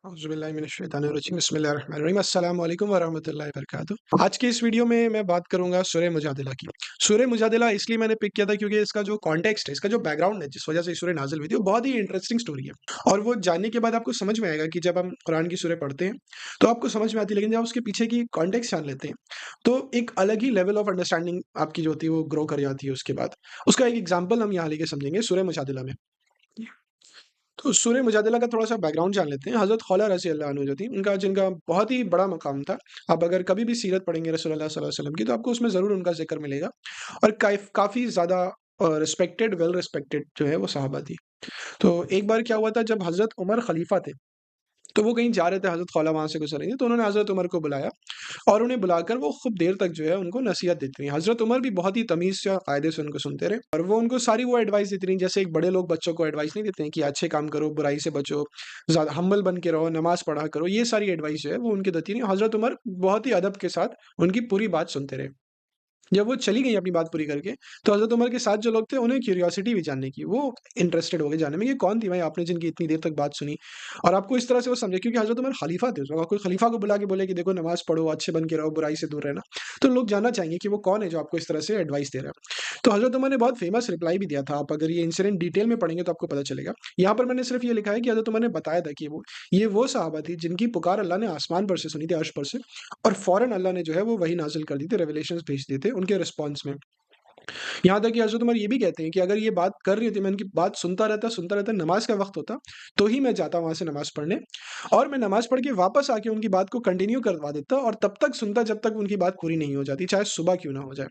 औज़ुबिल्लाहिमिनश्शैतानिर्रजीम बिस्मिल्लाहिर्रहमानिर्रहीम अस्सलाम वालेकुम व रहमतुल्लाहि व बरकातुहू। आज के इस वीडियो में मैं बात करूँगा सूरह मुजादिला की। सूरह मुजादिला इसलिए मैंने पिक किया था क्योंकि इसका जो कॉन्टेक्स्ट है, इसका जो बैकग्राउंड है, जिस वजह से ये सूरह नाज़िल हुई थी, वो बहुत ही इंटरेस्टिंग स्टोरी है। और वो जानने के बाद आपको समझ में आएगा कि जब हम कुरान की सूरह पढ़ते हैं, तो आपको समझ में आती है, लेकिन जब आप उसके पीछे की कॉन्टेक्स्ट जान लेते हैं, तो एक अलग ही लेवल ऑफ अंडरस्टैंडिंग आपकी जो होती है, वो ग्रो कर जाती है उसके बाद। उसका एक एग्ज़ाम्पल हम यहाँ लेके समझेंगे सूरह मुजादिला में। तो सूरह मुजादिला का थोड़ा-सा बैकग्राउंड जान लेते हैं। हज़रत खौला रज़ी अल्लाह अन्हा जो थी, उनका जिनका बहुत ही बड़ा मकाम था। आप अगर कभी भी सीरत पढ़ेंगे रसूलुल्लाह सल्लल्लाहु अलैहि वसल्लम की, तो आपको उसमें ज़रूर उनका ज़िक्र मिलेगा और काफ़ी ज़्यादा रिस्पेक्टेड, वेल रिस्पेक्टेड जो है वो सहाबा थी। तो एक बार क्या हुआ था जब हज़रत उमर खलीफा थे, तो वो कहीं जा रहे थे, हज़रत खौला वहाँ से गुज़र रही थी, तो उन्होंने हज़रत उमर को बुलाया और उन्हें बुलाकर वो खूब देर तक जो है उनको नसीहत देती रहीं। हज़रत उमर भी बहुत ही तमीज़ से और कायदे से उनको सुनते रहे और वो उनको सारी वो एडवाइस देती रहीं, जैसे एक बड़े लोग बच्चों को एडवाइस नहीं देते हैं कि अच्छे काम करो, बुराई से बचो, ज़्यादा हम्बल बन के रहो, नमाज़ पढ़ा करो, ये सारी एडवाइस जो है वो उनकी देती रहीं। हज़रत उमर बहुत ही अदब के साथ उनकी पूरी बात सुनते रहे। जब वो चली गईं अपनी बात पूरी करके, तो हज़रत उमर के साथ जो लोग थे, उन्हें क्यूरियोसिटी भी जानने की, वो इंटरेस्टेड हो गए जानने में, ये कौन थी भाई आपने जिनकी इतनी देर तक बात सुनी? और आपको इस तरह से वो समझे क्योंकि हज़रत उमर खलीफा थे उस वक़्त, कोई खलीफा को बुला के बोले कि देखो नमाज़ पढ़ो, अच्छे बन के रहो, बुराई से दूर रहना, तो लोग जानना चाहेंगे कि वो कौन है जो आपको इस तरह से एडवाइस दे रहा है। तो हज़रत उमर ने बहुत फ़ेमस रिप्लाई भी दिया था, आप अगर ये इंसिडेंट डिटेल में पढ़ेंगे तो आपको पता चलेगा। यहाँ पर मैंने सिर्फ़ ये लिखा है कि हज़रत उमर ने बताया था कि वो सहाबा थी जिनकी पुकार अल्लाह ने आसमान पर से सुनी थी, अर्श पर से और फ़ौरन अल्लाह ने जो है वो वही नाज़िल कर दी थी, रेवलेशंस भेज दिए थे उनके रिस्पॉन्स में। यहाँ तक कि हज़रत उमर ये भी कहते हैं कि अगर ये बात कर रही होती, मैं उनकी बात सुनता रहता, नमाज़ का वक़्त होता, तो ही मैं जाता वहाँ से नमाज़ पढ़ने और मैं नमाज़ पढ़ के वापस आके उनकी बात को कंटिन्यू करवा देता और तब तक सुनता जब तक उनकी बात पूरी नहीं हो जाती, चाहे सुबह क्यों ना हो जाए।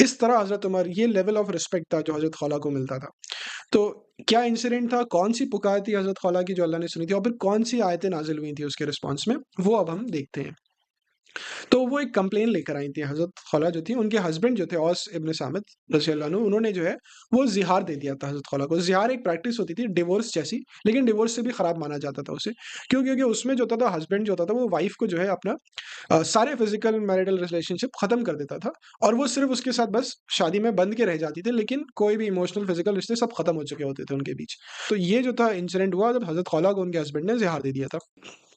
इस तरह हज़रत उमर, ये लेवल ऑफ रिस्पेक्ट था जो हज़रत खौला को मिलता था। तो क्या इंसिडेंट था, कौन-सी पुकार थी हज़रत खौला की जो अल्लाह ने सुनी थी और फिर कौन-सी आयतें नाज़िल हुई थी उसके रिस्पॉन्स में, वो अब हम देखते हैं। तो वो एक कंप्लेन लेकर आई थी हज़रत खौला जो थी, उनके हस्बैंड जो थे औस इब्न सामित रज़ियल्लाहु अन्हु, उन्होंने जो है वो ज़िहार दे दिया था हज़रत खौला को। ज़िहार एक प्रैक्टिस होती थी डिवोर्स जैसी, लेकिन डिवोर्स से भी खराब माना जाता था उसे। क्यों? क्योंकि उसमें जो होता था, हस्बैंड जो होता था वो वाइफ़ को जो है अपना सारे फिज़िकल मैरिटल रिलेशनशिप खत्म कर देता था और वो सिर्फ़ उसके साथ बस शादी में बंध के रह जाती थी, लेकिन कोई भी इमोशनल फिज़िकल रिश्ते सब खत्म हो चुके होते थे उनके बीच। तो ये जो था इंसिडेंट हुआ जब हज़रत खौला को उनके हस्बैंड ने ज़िहार दे दिया था।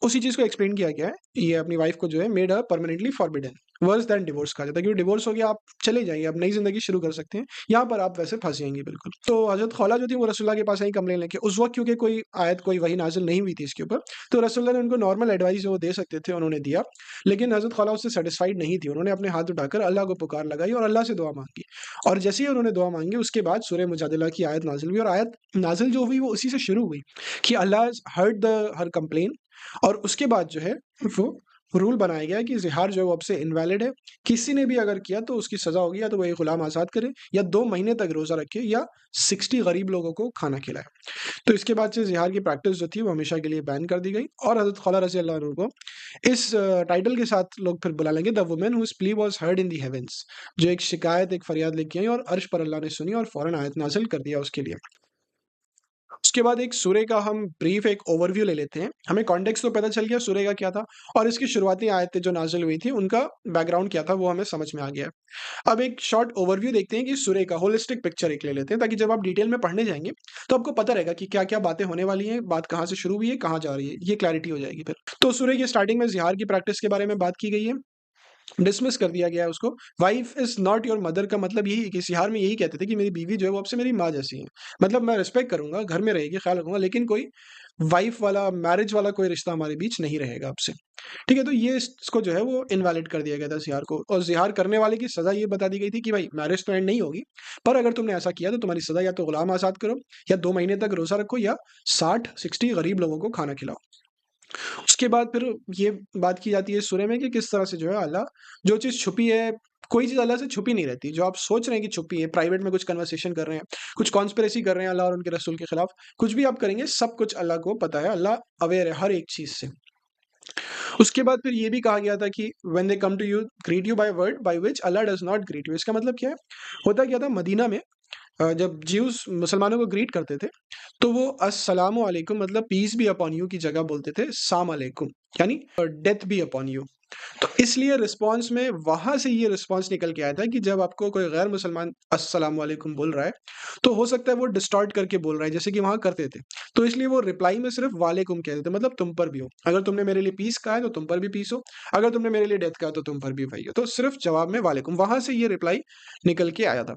उसी चीज़ को एक्सप्लेन किया गया है, ये अपनी वाइफ़ को जो है made her permanently forbidden, verse then divorce कहा जाता है, क्योंकि डिवोर्स हो गया, आप चले जाइए, आप नई ज़िंदगी शुरू कर सकते हैं। यहाँ पर आप वैसे फँस जाएँगे बिल्कुल। तो हज़रत खौला जो थी वो रसूलुल्लाह के पास आई कंप्लेन लेके। उस वक़्त क्योंकि कोई आयत, कोई वही नाज़िल नहीं हुई थी इसके ऊपर, तो रसूलुल्लाह ने उनको नॉर्मल एडवाइस जो वो दे सकते थे उन्होंने दिया। लेकिन हज़रत खौला उससे सैटिस्फाइड नहीं थी। उन्होंने अपने हाथ उठाकर अल्लाह को पुकार लगाई और अल्लाह से दुआ माँगी। और जैसे ही उन्होंने दुआ माँगी, उसके बाद सूरह मुजादिला की आयत नाज़िल हुई और आयत नाज़िल जो हुई वो उसी से शुरू हुई कि अल्लाह हैज़ हर्ड हर कंप्लेन और उसके बाद जो है वो रूल बनाया गया है कि ज़िहार जो है वो अब से इनवैलिड है। किसी ने भी अगर किया तो उसकी सज़ा होगी, या तो वो एक गुलाम आज़ाद करे या 2 महीने तक रोज़ा रखे या 60 गरीब लोगों को खाना खिलाए। तो इसके बाद से ज़िहार की प्रैक्टिस जो थी वो हमेशा के लिए बैन कर दी गई और हज़रत खौला रज़ी अल्लाह अन्हु को इस टाइटल के साथ लोग फिर बुला लेंगे, the woman who's plea was heard in the heavens, जो एक शिकायत, एक फरियाद लेके आई और अर्श पर अल्लाह ने सुनी और फ़ौरन आयत नाज़िल कर दिया उसके लिए। उसके बाद एक सूरह का हम ब्रीफ एक ओवरव्यू ले लेते हैं। हमें कॉन्टेक्स्ट तो पता चल गया सूरह का क्या था और इसकी शुरुआती आयतें जो नाज़िल हुई थी, उनका बैकग्राउंड क्या था, वो हमें समझ में आ गया है। अब एक शॉर्ट ओवरव्यू देखते हैं कि सूरह का होलिस्टिक पिक्चर एक ले लेते हैं, ताकि जब आप डिटेल में पढ़ने जाएँगे, तो आपको पता रहेगा कि क्या-क्या बातें होने वाली हैं, बात कहाँ से शुरू हुई है, कहाँ जा रही है, ये क्लैरिटी हो जाएगी फिर। तो सूरह की स्टार्टिंग में ज़िहार की प्रैक्टिस के बारे में बात की गई है। डिसमिस कर दिया गया है उसको। Wife is not your mother का मतलब यही है कि सिहार में यही कहते थे कि मेरी बीवी जो है वो अब से मेरी माँ जैसी है। मतलब मैं रिस्पेक्ट करूँगा, घर में रहेगी, ख़्याल रखूँगा, लेकिन कोई वाइफ वाला, मैरिज वाला कोई रिश्ता हमारे बीच नहीं रहेगा अब से। ठीक है? तो ये इसको जो है वो इनवैलिड कर दिया गया था ज़िहार को और ज़िहार करने वाले की सज़ा ये बता दी गई थी कि भाई मैरिज तो एंड नहीं होगी, पर अगर तुमने ऐसा किया तो तुम्हारी सज़ा या तो गुलाम आज़ाद करो या 2 महीने तक रोज़ा रखो या 60-60 गरीब लोगों को खाना खिलाओ। उसके बाद फिर ये बात की जाती है सूरह में कि किस तरह से जो है अल्लाह, जो चीज़ छुपी है, कोई चीज़ अल्लाह से छुपी नहीं रहती। जो आप सोच रहे हैं कि छुपी है, प्राइवेट में कुछ कन्वर्सेशन कर रहे हैं, कुछ कॉन्स्पिरेसी कर रहे हैं अल्लाह और उनके रसूल के खिलाफ, कुछ भी आप करेंगे, सब कुछ अल्लाह को पता है, अल्लाह अवेयर है हर एक चीज़ से। उसके बाद फिर ये भी कहा गया था कि when they come to you greet you by word by which Allah does not greet you. इसका मतलब क्या है? होता क्या था मदीना में, जब ज्यूज़ मुसलमानों को ग्रीट करते थे, तो वो अस्सलामु अलैकुम मतलब पीस बी अपॉन यू की जगह बोलते थे साम अलैकुम, यानी डेथ बी अपॉन यू। तो इसलिए रिस्पॉन्स में वहाँ से ये रिस्पॉन्स निकल के आया था कि जब आपको कोई गैर मुसलमान अस्सलाम वालेकुम बोल रहा है, तो हो सकता है वो डिस्टॉर्ट करके बोल रहा है, जैसे कि वहाँ करते थे। तो इसलिए वो रिप्लाई में सिर्फ़ वालेकुम कहते थे, मतलब तुम पर भी हो। अगर तुमने मेरे लिए पीस कहा है, तो तुम पर भी पीस हो। अगर तुमने मेरे लिए डेथ कहा, तो तुम पर भी वही हो। तो सिर्फ़ जवाब में वालेकुम, वहाँ से ये रिप्लाई निकल के आया था।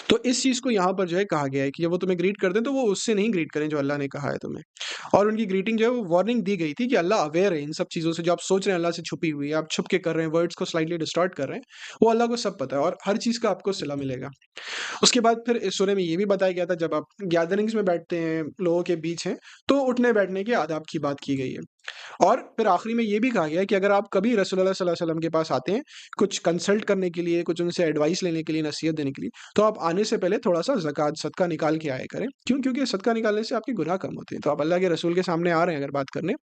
तो इस चीज़ को यहाँ पर जो है कहा गया है कि जब वो तुम्हें ग्रीट करते हैं, तो वो उससे नहीं ग्रीट करें जो अल्लाह ने कहा है तुम्हें। और उनकी ग्रीटिंग जो है वो वार्निंग दी गई थी कि अल्लाह अवेयर है इन सब चीज़ों से, जो आप सोच रहे हैं अल्लाह से छुपी हुई है, आप छुप के कर रहे हैं, वर्ड्स को स्लाइटली डिस्टॉर्ट कर रहे हैं, वो अल्लाह को सब पता है और हर चीज़ का आपको सिला मिलेगा। उसके बाद फिर इस सूरह में ये भी बताया गया था, जब आप गैदरिंग्स में बैठते हैं, लोगों के बीच हैं, तो उठने-बैठने के आदाब की बात की गई है। और फिर आखिरी में ये भी कहा गया है कि अगर आप कभी रसूलुल्लाह सल्लल्लाहु अलैहि वसल्लम के पास आते हैं, कुछ कंसल्ट करने के लिए, कुछ उनसे एडवाइस लेने के लिए, नसीहत देने के लिए, तो आप आने से पहले थोड़ा-सा ज़कात, सदका निकाल के आया करें। क्यों? क्योंकि सदका निकालने से आपके गुनाह कम होते हैं। तो आप अल्लाह के रसूल के सामने आ रहे हैं अगर बात करने,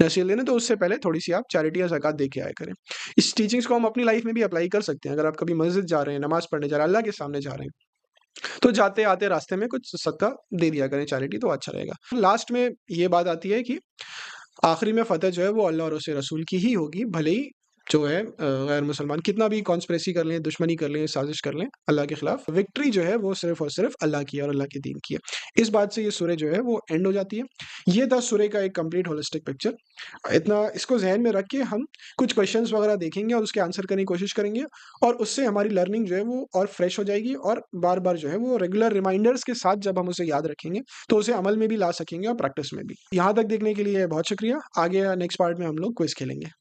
नसीहत लेने, तो उससे पहले थोड़ी-सी आप चैरिटी या ज़कात दे के आया करें। इस टीचिंग्स को हम अपनी लाइफ़ में भी अप्लाई कर सकते हैं। अगर आप कभी मस्जिद जा रहे हैं, नमाज़ पढ़ने जा रहे हैं, अल्लाह के सामने जा रहे हैं, तो जाते-आते रास्ते में कुछ सदका दे दिया करें, चैरिटी, तो अच्छा रहेगा। लास्ट में ये बात आती है कि आखिरी में फ़तह जो है वो अल्लाह और उसके रसूल की ही होगी, भले ही जो है गैर मुसलमान कितना भी कॉन्स्पिरेसी कर लें, दुश्मनी कर लें, साज़िश कर लें अल्लाह के खिलाफ, विक्ट्री जो है वो सिर्फ़ और सिर्फ़ अल्लाह की है और अल्लाह के दीन की है। इस बात से ये सूरह जो है वो एंड हो जाती है। ये था सूरह का एक कंप्लीट होलिस्टिक पिक्चर। इतना इसको ज़हन में रख के हम कुछ क्वेश्चन्स वगैरह देखेंगे और उसके आंसर करने की कोशिश करेंगे, और उससे हमारी लर्निंग जो है वो और फ्रेश हो जाएगी, और बार-बार जो है वो रेगुलर रिमाइंडर्स के साथ जब हम उसे याद रखेंगे, तो उसे अमल में भी ला सकेंगे और प्रैक्टिस में भी। यहाँ तक देखने के लिए बहुत शुक्रिया। आगे नेक्स्ट पार्ट में हम लोग क्विज़ खेलेंगे।